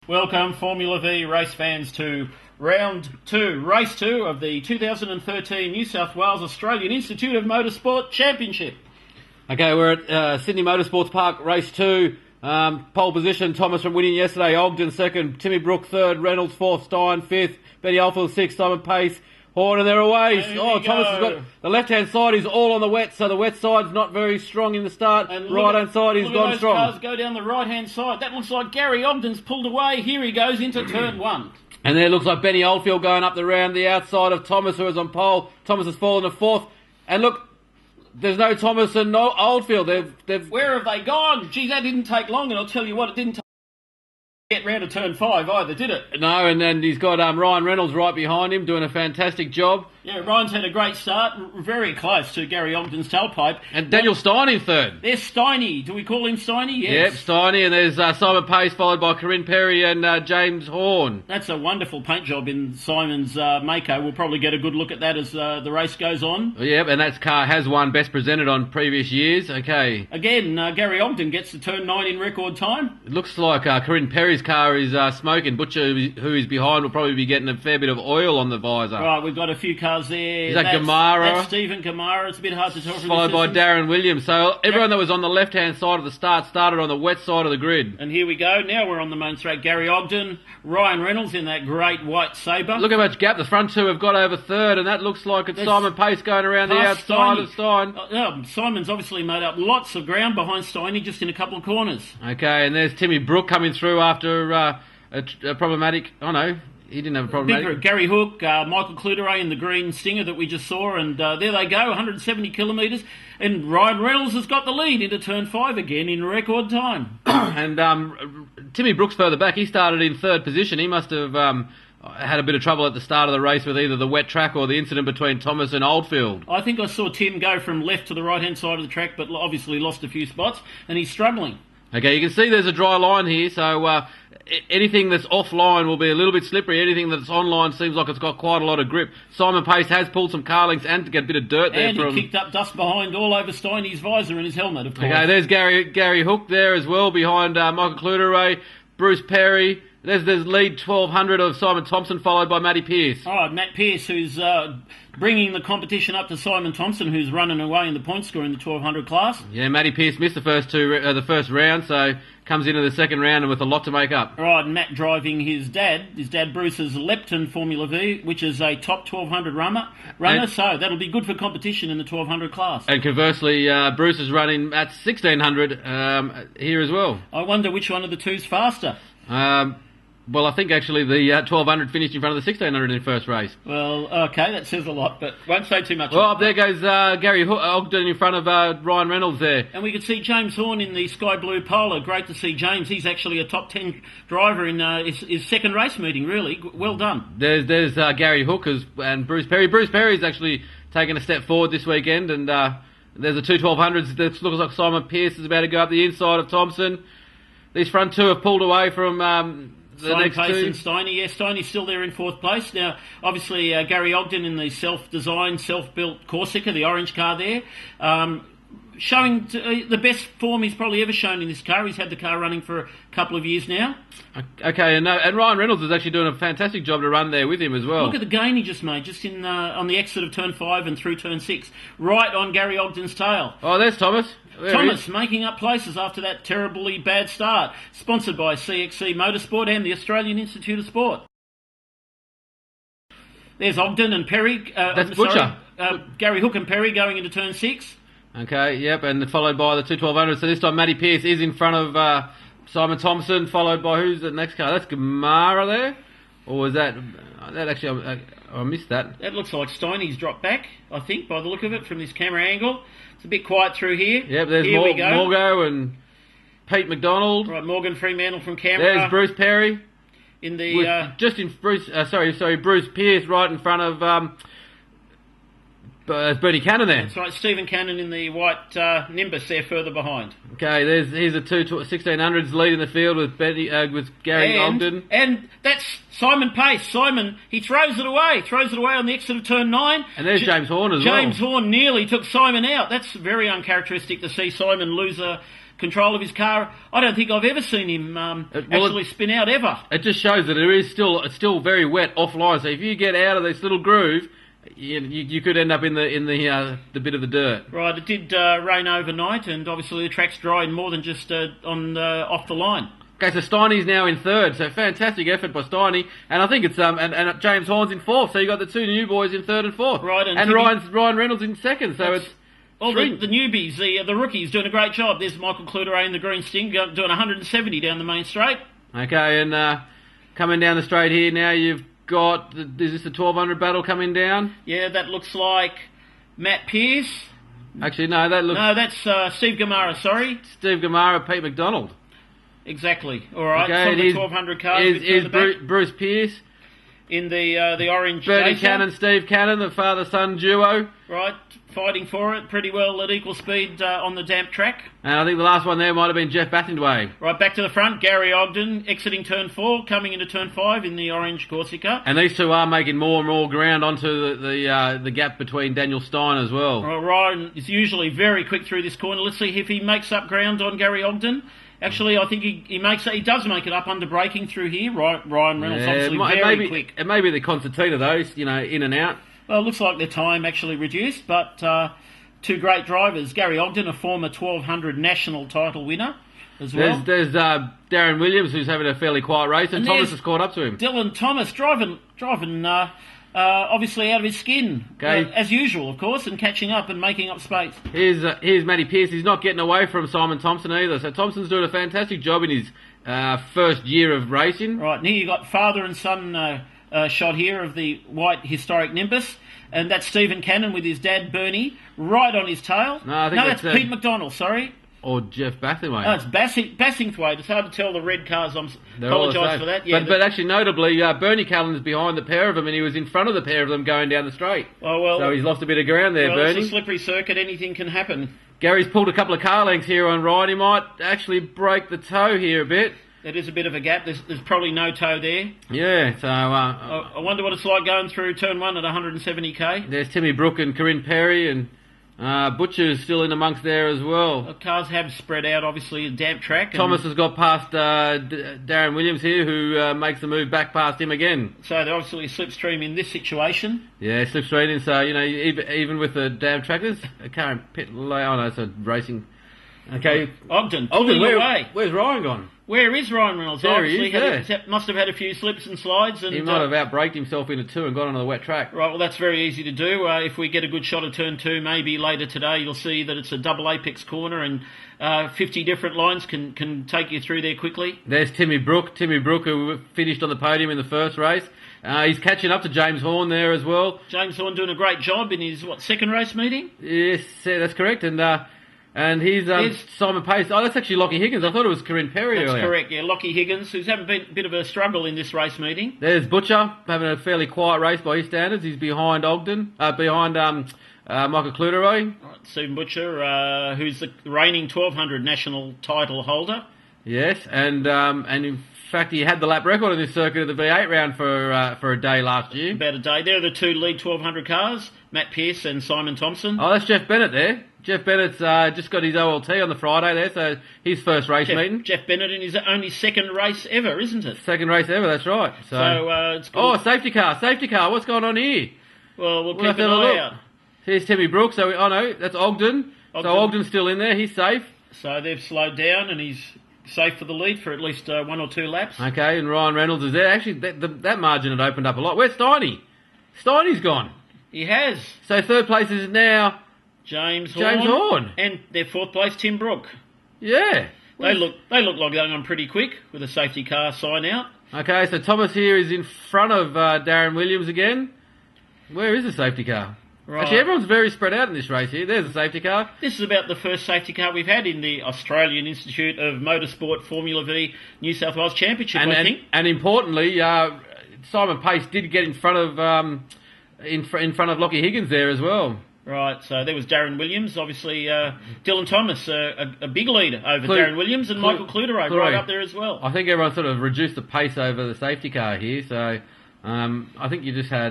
Welcome, Formula V race fans, to round 2, race 2 of the 2013 New South Wales Australian Institute of Motorsport Championship. Okay, we're at Sydney Motorsports Park, race 2. Pole position, Thomas from winning yesterday, Ogden second, Timmy Brook third, Reynolds fourth, Stein fifth, Benny Oldfield sixth, Simon Pace, Horn, and they're away. Thomas has got the left-hand side is all on the wet, so the wet side's not very strong in the start. And right-hand side he's gone strong. Cars go down the right-hand side. That looks like Gary Ogden's pulled away. Here he goes into turn 1. And there looks like Benny Oldfield going up the round, the outside of Thomas, who is on pole. Thomas has fallen to fourth. And look, there's no Thomas and no Oldfield. Where have they gone? Geez, that didn't take long, and I'll tell you what, it didn't get round to turn 5 either, did it? No, and then he's got Ryan Reynolds right behind him doing a fantastic job. Yeah, Ryan's had a great start, very close to Gary Ogden's tailpipe. And Daniel Stein in third. There's Steiny. Do we call him Steiny? Yes. Yep, Steiny, and there's Simon Pace followed by Corinne Perry and James Horn. That's a wonderful paint job in Simon's Mako. We'll probably get a good look at that as the race goes on. Yep, and that car has won Best Presented on previous years. Okay. Again, Gary Ogden gets to turn 9 in record time. It looks like Corinne Perry's car is smoking. Butcher, who is behind, will probably be getting a fair bit of oil on the visor. Right, we've got a few cars there. Is that Gamara? That's Stephen Gamara. It's a bit hard to tell from followed by Darren Williams. So everyone that was on the left-hand side of the start started on the wet side of the grid. And here we go. Now we're on the main straight. Gary Ogden, Ryan Reynolds in that great white Sabre. Look how much gap the front two have got over third, and that looks like it's Simon Pace going around the outside of Stein. Simon's obviously made up lots of ground behind Steiny just in a couple of corners. Okay, and there's Timmy Brook coming through after a problematic... Oh, no. He didn't have a problem. Gary Hook, Michael Cluteray in the green Stinger that we just saw, and there they go, 170 kilometres. And Ryan Reynolds has got the lead into turn 5 again in record time. And Timmy Brooks further back, he started in third position. He must have had a bit of trouble at the start of the race with either the wet track or the incident between Thomas and Oldfield. I think I saw Tim go from left to the right-hand side of the track, but obviously lost a few spots, and he's struggling. Okay, you can see there's a dry line here, so anything that's offline will be a little bit slippery. Anything that's online seems like it's got quite a lot of grip. Simon Pace has pulled some car links and to get a bit of dirt there. And he kicked up dust behind all over Steiny's visor and his helmet, of course. Okay, there's Gary Hook there as well, behind Michael Cluteray, Bruce Perry. There's lead 1200 of Simon Thompson, followed by Matty Pearce. Oh, Matt Pearce, who's bringing the competition up to Simon Thompson, who's running away in the point score in the 1200 class. Yeah, Matty Pearce missed the first round, so comes into the second round and with a lot to make up. Right, and Matt driving his dad Bruce's Lepton Formula V, which is a top 1200 runner, so that'll be good for competition in the 1200 class. And conversely, Bruce is running at 1600 here as well. I wonder which one of the two's faster. Well, I think actually the 1200 finished in front of the 1600 in the first race. Well, okay, that says a lot, but won't say too much. Well, there goes Gary Ogden in front of Ryan Reynolds there. And we could see James Horn in the Sky Blue Polar. Great to see James. He's actually a top 10 driver in his second race meeting, really. Well done. There's Gary Hook and Bruce Perry. Bruce Perry's actually taken a step forward this weekend, and there's the two 1200s. That looks like Simon Pearce is about to go up the inside of Thompson. These front two have pulled away from... Simon Pace and Steiny. Yeah, Steiny's still there in fourth place. Now, obviously, Gary Ogden in the self-designed, self-built Corsica, the orange car there, showing the best form he's probably ever shown in this car. He's had the car running for a couple of years now. Okay, and Ryan Reynolds is actually doing a fantastic job to run there with him as well. Look at the gain he just made, just in on the exit of turn 5 and through turn 6, right on Gary Ogden's tail. Oh, there's Thomas. Thomas making up places after that terribly bad start. Sponsored by CXC Motorsport and the Australian Institute of Sport. There's Ogden and Perry. That's Butcher. Gary Hook and Perry going into turn 6. Okay, yep, and followed by the two 1200s. So this time Matty Pearce is in front of Simon Thompson, followed by who's the next car? That's Gamara there? Or was that actually... I missed that. That looks like Steiny's dropped back, I think, by the look of it from this camera angle. It's a bit quiet through here. Yep, there's Morgo and Pete McDonald. Right, Morgan Fremantle from Canberra. There's Bruce Perry. In the Bruce Pearce right in front of Bernie Cannon there. That's right, Stephen Cannon in the white Nimbus there further behind. Okay, here's the two 1600s leading the field with Gary Ogden. And that's Simon Pace. Simon, he throws it away on the exit of turn 9. And there's James Horn as well. James Horn nearly took Simon out. That's very uncharacteristic to see Simon lose control of his car. I don't think I've ever seen him actually spin out ever. It just shows that it's still very wet offline. So if you get out of this little groove, you could end up in the bit of the dirt. Right, it did rain overnight, and obviously the track's dry more than just off the line. Okay, so Steiny's now in third, so fantastic effort by Steiny, and I think it's and James Horn's in fourth, so you got the two new boys in third and fourth, right? And Ryan Reynolds in second, so it's all the newbies, the rookies doing a great job. There's Michael Cluteret in the green sting doing 170 down the main straight. Okay, and coming down the straight here now, you've got is this the 1200 battle coming down? Yeah, that looks like Matt Pearce. Actually, no, that's Steve Gamara. Sorry, Steve Gamara, Pete McDonald. Exactly. All right. Okay, some of the 1200 cars. Is Bruce Pearce in the orange? Bernie Cannon, Steve Cannon, the father-son duo. Right, fighting for it pretty well at equal speed on the damp track. And I think the last one there might have been Jeff Bathingway. Right, back to the front. Gary Ogden exiting turn 4, coming into turn 5 in the orange Corsica. And these two are making more and more ground onto the gap between Daniel Stein as well. Well, Ryan is usually very quick through this corner. Let's see if he makes up ground on Gary Ogden. Actually, I think he does make it up under braking through here. Ryan Reynolds obviously very quick. It may be the concertina those, in and out. Well, it looks like their time actually reduced, but two great drivers. Gary Ogden, a former 1200 national title winner as well. There's Darren Williams, who's having a fairly quiet race, and Thomas has caught up to him. Dylan Thomas driving obviously out of his skin, as usual, of course, and catching up and making up space. Here's Matty Pearce. He's not getting away from Simon Thompson either. So Thompson's doing a fantastic job in his first year of racing. Right, and here you got father and son shot here of the white historic Nimbus, and that's Stephen Cannon with his dad Bernie right on his tail. No, that's Pete McDonald. Sorry. Or Jeff Bathingway. Oh, it's Bassingthwaite. It's hard to tell the red cars. I apologise for that. Yeah, but actually, notably, Bernie Cullen's behind the pair of them, and he was in front of the pair of them going down the straight. Oh, well, so he's lost a bit of ground there, Bernie. It's a slippery circuit. Anything can happen. Gary's pulled a couple of car lengths here on Ryan. He might actually break the toe here a bit. It is a bit of a gap. There's probably no toe there. Yeah, so... I wonder what it's like going through turn 1 at 170k. There's Timmy Brook and Corinne Perry, and Butcher's still in amongst there as well. The cars have spread out, obviously, a damp track. Thomas has got past Darren Williams here, who makes the move back past him again. So they're obviously slipstream in this situation. Yeah, slipstreaming. So, even with the damp track, there's a car in pit lane. Oh, no, it's a racing... Okay. Ogden, where's Ryan gone? Where is Ryan Reynolds? There he is, must have had a few slips and slides. And he might have outbraked himself into 2 and got onto the wet track. Right, well, that's very easy to do. If we get a good shot of turn 2, maybe later today, you'll see that it's a double apex corner, and 50 different lines can take you through there quickly. There's Timmy Brook, who finished on the podium in the first race. He's catching up to James Horn there as well. James Horn doing a great job in his, second race meeting? Yes, that's correct. And he's Simon Pace. Oh, that's actually Lockie Higgins. I thought it was Corinne Perry earlier. That's correct, yeah. Lockie Higgins, who's having a bit of a struggle in this race meeting. There's Butcher, having a fairly quiet race by his standards. He's behind Ogden, behind Michael Cluteret. Right, Stephen Butcher, who's the reigning 1200 national title holder. Yes, and in fact, he had the lap record in this circuit of the V8 round for a day last year. About a day. They're the two lead 1200 cars, Matt Pearce and Simon Thompson. Oh, that's Jeff Bennett there. Jeff Bennett's just got his OLT on the Friday there, so his first race meeting. Jeff Bennett in his only second race ever, isn't it? Second race ever, that's right. So it's cool. Oh, safety car, what's going on here? Well, we'll keep an eye out. Here's Timmy Brooks, that's Ogden. So Ogden's still in there, he's safe. So they've slowed down and he's safe for the lead for at least 1 or 2 laps. Okay, and Ryan Reynolds is there. Actually, that margin had opened up a lot. Where's Steiny? Steiny's gone. He has. So third place is now... James Horn. And their fourth place, Tim Brook. Yeah. They look like they're going on pretty quick with a safety car sign out. Okay, so Thomas here is in front of Darren Williams again. Where is the safety car? Right. Actually, everyone's very spread out in this race here. There's a safety car. This is about the first safety car we've had in the Australian Institute of Motorsport Formula V New South Wales Championship, I think. And importantly, Simon Pace did get in front of in front of Lockie Higgins there as well. Right, so there was Darren Williams, obviously Dylan Thomas, a big leader over Darren Williams, and Michael Cluteret right up there as well. I think everyone sort of reduced the pace over the safety car here, so I think you just had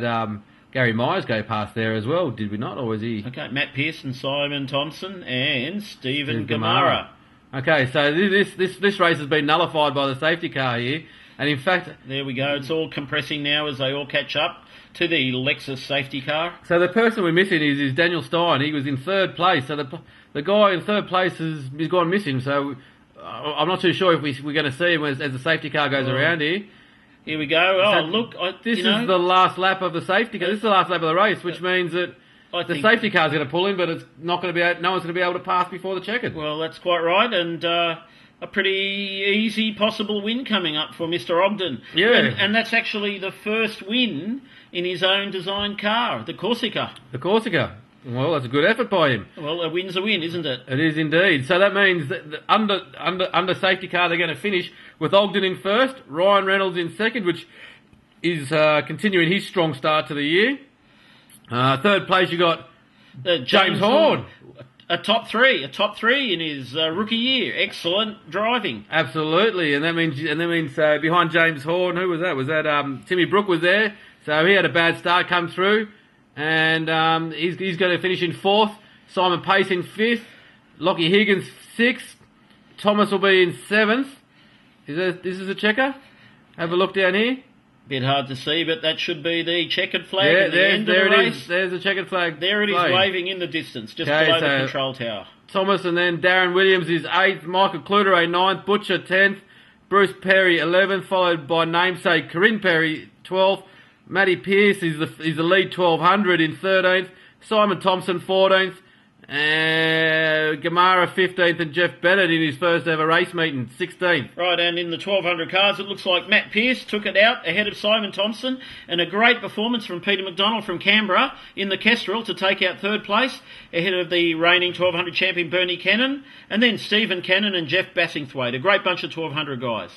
Gary Myers go past there as well, did we not, or was he? Okay, Matt Pearce and Simon Thompson and Stephen Gamara. Okay, so this race has been nullified by the safety car here, and in fact, there we go. It's all compressing now as they all catch up to the Lexus safety car. So the person we're missing is Daniel Stein. He was in third place. So the guy in third place has gone missing. So I'm not too sure if we're going to see him as the safety car goes around here. Here we go. Oh, look. This is the last lap of the safety car. This is the last lap of the race, which means that the safety car's going to pull in, but it's not going to be. No one's going to be able to pass before the checkered. Well, that's quite right, and a pretty easy possible win coming up for Mr. Ogden. Yeah, and that's actually the first win in his own designed car, the Corsica. The Corsica. Well, that's a good effort by him. Well, a win's a win, isn't it? It is indeed. So that means that under safety car they're going to finish with Ogden in first, Ryan Reynolds in second, which is continuing his strong start to the year. Third place you got James Horn. A top three in his rookie year. Excellent driving. Absolutely, and that means behind James Horn, who was that? Was that Timmy Brook was there? So he had a bad start come through, and he's going to finish in fourth. Simon Pace in fifth. Lockie Higgins sixth. Thomas will be in seventh. This is a checker. Have a look down here. Bit hard to see, but that should be the checkered flag at the end of the race. There's the checkered flag. There it is, waving in the distance, just below the control tower. Thomas and then Darren Williams is 8th, Michael Clutere 9th, Butcher 10th, Bruce Perry 11th, followed by namesake Corinne Perry 12th, Matty Pearce is the lead 1200 in 13th, Simon Thompson 14th, Gamara 15th, and Jeff Bennett in his first ever race meeting 16th. Right, and in the 1200 cars it looks like Matt Pearce took it out ahead of Simon Thompson, and a great performance from Peter McDonald from Canberra in the Kestrel to take out third place ahead of the reigning 1200 champion Bernie Cannon, and then Stephen Cannon and Jeff Bassingthwaite, a great bunch of 1200 guys.